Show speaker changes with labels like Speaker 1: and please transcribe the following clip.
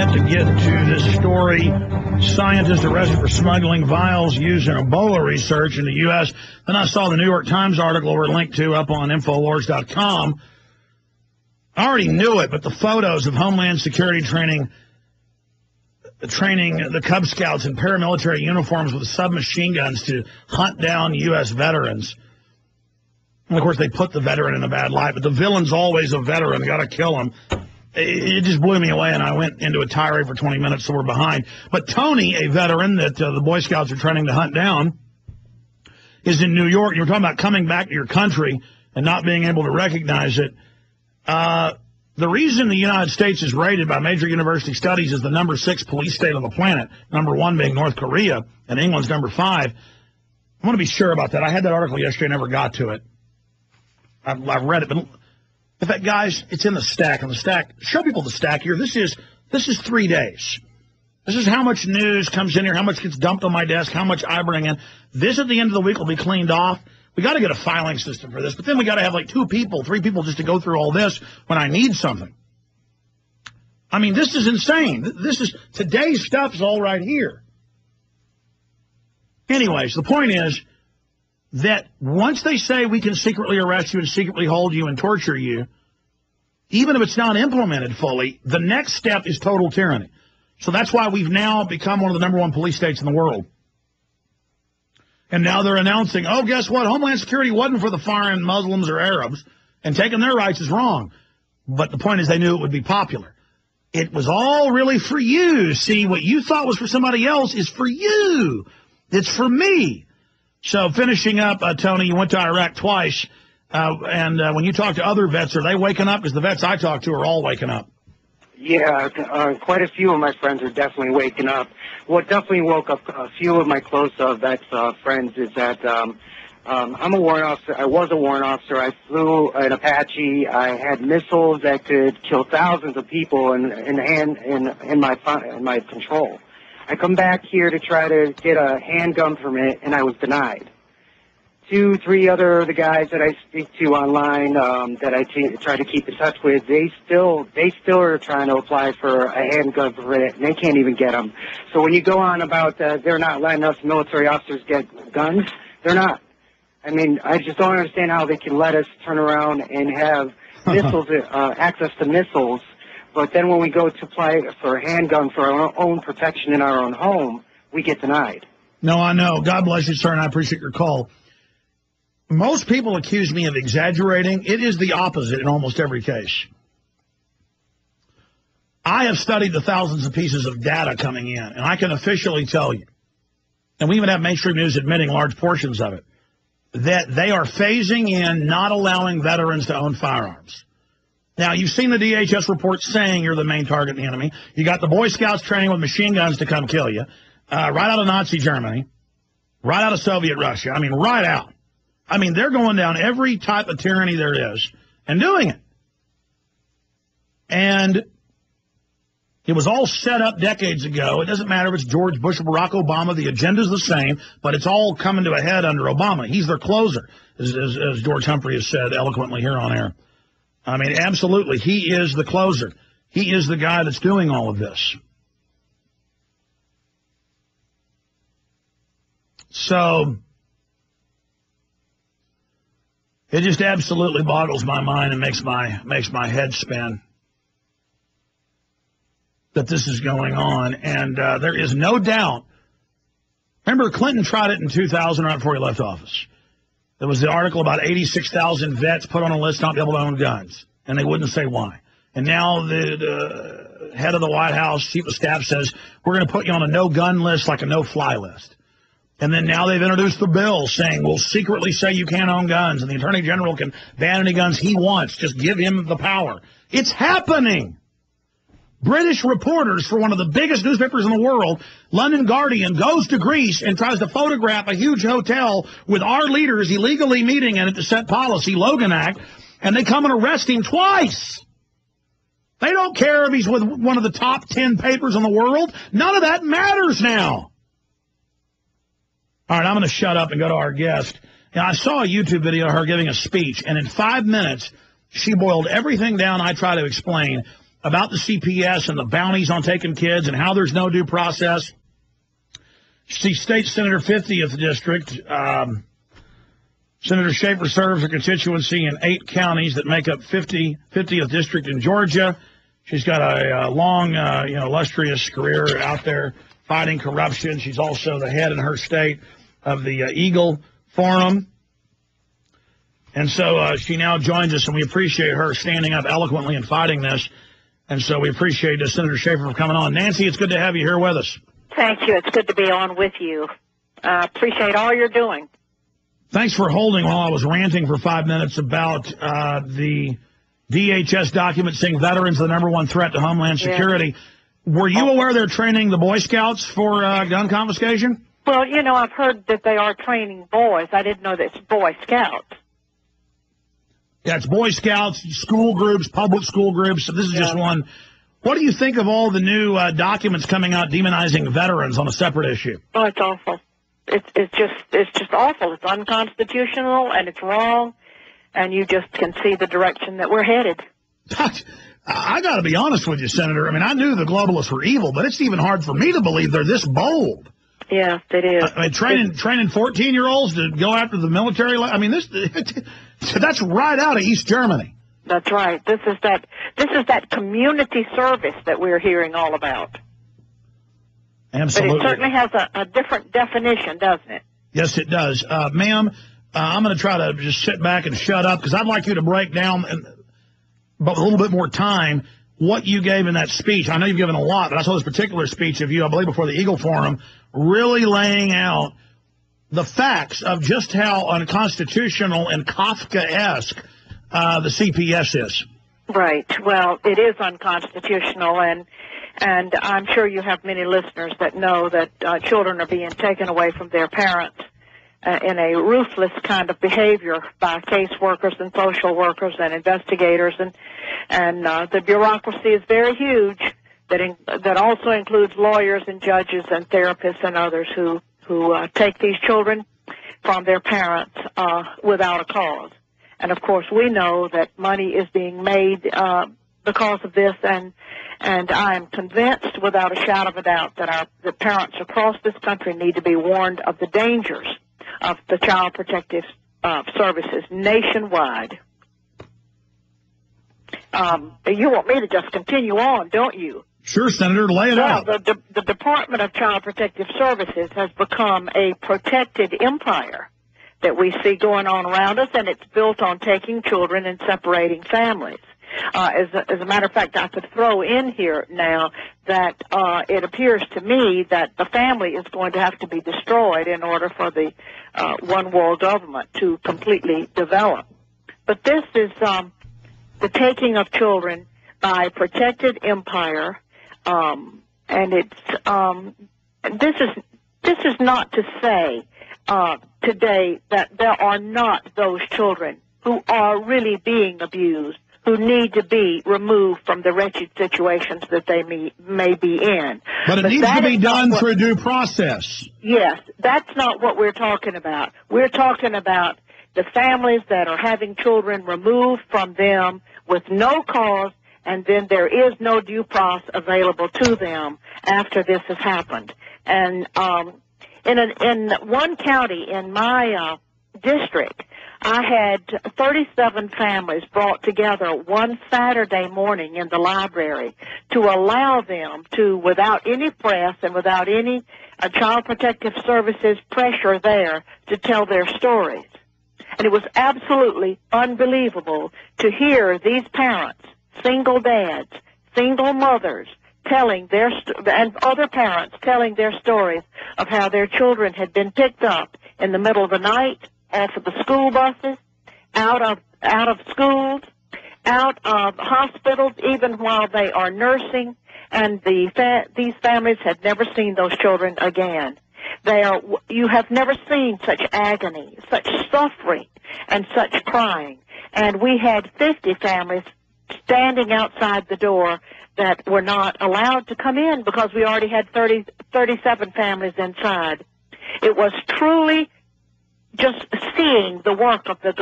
Speaker 1: minute to get to this story. Scientists arrested for smuggling vials used in Ebola research in the U.S. Then I saw the New York Times article we're linked to up on Infowars.com. I already knew it, but the photos of Homeland Security training the Cub Scouts in paramilitary uniforms with submachine guns to hunt down U.S. veterans. And of course, they put the veteran in a bad light, but the villain's always a veteran. Got to kill him. It just blew me away, and I went into a tirade for 20 minutes, so we're behind. But Tony, a veteran that the Boy Scouts are training to hunt down, is in New York. You're talking about coming back to your country and not being able to recognize it. The reason the United States is rated by major university studies as the number 6 police state on the planet, number 1 being North Korea, and England's number 5, I want to be sure about that. I had that article yesterday, never got to it. I've read it, but in fact, guys, it's in the stack. On the stack, show people the stack here. This is 3 days. This is how much news comes in here, how much gets dumped on my desk, how much I bring in. This at the end of the week will be cleaned off. We got to get a filing system for this, but then we got to have like 2 people, 3 people just to go through all this when I need something. I mean, this is insane. Today's stuff is all right here. Anyways, the point is that once they say we can secretly arrest you and secretly hold you and torture you, even if it's not implemented fully, the next step is total tyranny. So that's why we've now become one of the number 1 police states in the world. And now they're announcing, oh, guess what? Homeland Security wasn't for the foreign Muslims or Arabs, and taking their rights is wrong. But the point is they knew it would be popular. It was all really for you. See, what you thought was for somebody else is for you. It's for me. So finishing up, Tony, you went to Iraq twice. And when you talk to other vets, are they waking up? Because the vets I talk to are all waking up.
Speaker 2: Yeah, quite a few of my friends are definitely waking up. What definitely woke up a few of my close vets friends is that I'm a warrant officer. I was a warrant officer. I flew an Apache. I had missiles that could kill thousands of people in my control. I come back here to try to get a handgun permit, and I was denied. 2, 3 other the guys that I speak to online that I try to keep in touch with, they still are trying to apply for a handgun permit, and they can't even get them. So when you go on about they're not letting us military officers get guns, they're not. I mean, I just don't understand how they can let us turn around and have missiles, access to missiles, but then when we go to apply for a handgun for our own protection in our own home, we get denied.
Speaker 1: No, I know. God bless you, sir, and I appreciate your call. Most people accuse me of exaggerating. It is the opposite in almost every case. I have studied the thousands of pieces of data coming in, and I can officially tell you, and we even have mainstream news admitting large portions of it, that they are phasing in not allowing veterans to own firearms. Now, you've seen the DHS report saying you're the main target of the enemy. You got the Boy Scouts training with machine guns to come kill you, right out of Nazi Germany, right out of Soviet Russia. I mean, right out. I mean, they're going down every type of tyranny there is and doing it. And it was all set up decades ago. It doesn't matter if it's George Bush or Barack Obama. The agenda's the same, but it's all coming to a head under Obama. He's their closer, as George Humphrey has said eloquently here on air. I mean, absolutely. He is the closer. He is the guy that's doing all of this. So it just absolutely boggles my mind and makes my head spin that this is going on. And there is no doubt. Remember, Clinton tried it in 2000 right before he left office. There was the article about 86,000 vets put on a list not be able to own guns, and they wouldn't say why. And now the head of the White House, chief of staff, says, we're going to put you on a no-gun list like a no-fly list. And then now they've introduced the bill saying we'll secretly say you can't own guns, and the Attorney General can ban any guns he wants. Just give him the power. It's happening. British reporters for one of the biggest newspapers in the world, London Guardian, goes to Greece and tries to photograph a huge hotel with our leaders illegally meeting in it to set policy, Logan Act, and they come and arrest him twice. They don't care if he's with one of the top 10 papers in the world. None of that matters now. All right, I'm going to shut up and go to our guest. Now, I saw a YouTube video of her giving a speech, and in 5 minutes, she boiled everything down I try to explain about the CPS and the bounties on taking kids and how there's no due process. She's State Senator 50th District. Senator Schaefer serves a constituency in 8 counties that make up 50th District in Georgia. She's got a long, illustrious career out there fighting corruption. She's also the head in her state of the Eagle Forum. And so she now joins us, and we appreciate her standing up eloquently and fighting this. And so we appreciate Senator Schaefer for coming on. Nancy, it's good to have you here with us.
Speaker 3: Thank you. It's good to be on with you. Appreciate all you're doing.
Speaker 1: Thanks for holding while I was ranting for 5 minutes about the DHS document saying veterans are the #1 threat to Homeland Security. Yeah. Were you aware they're training the Boy Scouts for gun confiscation?
Speaker 3: Well, I've heard that they are training boys. I didn't know that it's Boy Scouts.
Speaker 1: Yeah, it's Boy Scouts, school groups, public school groups. So this is just one. What do you think of all the new documents coming out demonizing veterans on a separate issue?
Speaker 3: Oh, it's awful. It's just awful. It's unconstitutional and it's wrong, and you just can see the direction that we're headed.
Speaker 1: I got to be honest with you, Senator. I mean, I knew the globalists were evil, but it's even hard for me to believe they're this bold.
Speaker 3: Yes, it is.
Speaker 1: I mean, training 14-year-olds to go after the military. I mean, that's right out of East Germany.
Speaker 3: That's right. This is that community service that we're hearing all about.
Speaker 1: Absolutely.
Speaker 3: But it certainly has a different definition, doesn't it?
Speaker 1: Yes, it does. Ma'am, I'm going to try to just sit back and shut up because I'd like you to break down, but with a little bit more time, what you gave in that speech. I know you've given a lot, but I saw this particular speech of you, I believe, before the Eagle Forum, really laying out the facts of just how unconstitutional and Kafkaesque the CPS is.
Speaker 3: Right. Well, it is unconstitutional, and I'm sure you have many listeners that know that children are being taken away from their parents in a ruthless kind of behavior by caseworkers and social workers and investigators, and the bureaucracy is very huge. That also includes lawyers and judges and therapists and others who take these children from their parents without a cause. And of course, we know that money is being made because of this, and I am convinced, without a shadow of a doubt, that the parents across this country need to be warned of the dangers of the Child Protective Services nationwide. You want me to just continue on, don't you?
Speaker 1: Sure, Senator, lay it out.
Speaker 3: The Department of Child Protective Services has become a protected empire that we see going on around us, and it's built on taking children and separating families. As a matter of fact, I could throw in here now that it appears to me that the family is going to have to be destroyed in order for the one world government to completely develop. But this is the taking of children by a protected empire, and it's this is not to say today that there are not those children who are really being abused, who need to be removed from the wretched situations that they may be in.
Speaker 1: But it needs to be done through due process.
Speaker 3: Yes, that's not what we're talking about. We're talking about the families that are having children removed from them with no cause, and then there is no due process available to them after this has happened. And in one county in my district, I had 37 families brought together one Saturday morning in the library to allow them to, without any press and without any Child Protective Services pressure there, to tell their stories. And it was absolutely unbelievable to hear these parents, single dads, single mothers, telling and other parents telling their stories of how their children had been picked up in the middle of the night, off of the school buses, out of schools, out of hospitals, even while they are nursing, and these families had never seen those children again. You have never seen such agony, such suffering, and such crying. And we had 50 families standing outside the door that were not allowed to come in because we already had 37 families inside. It was truly just seeing the work of the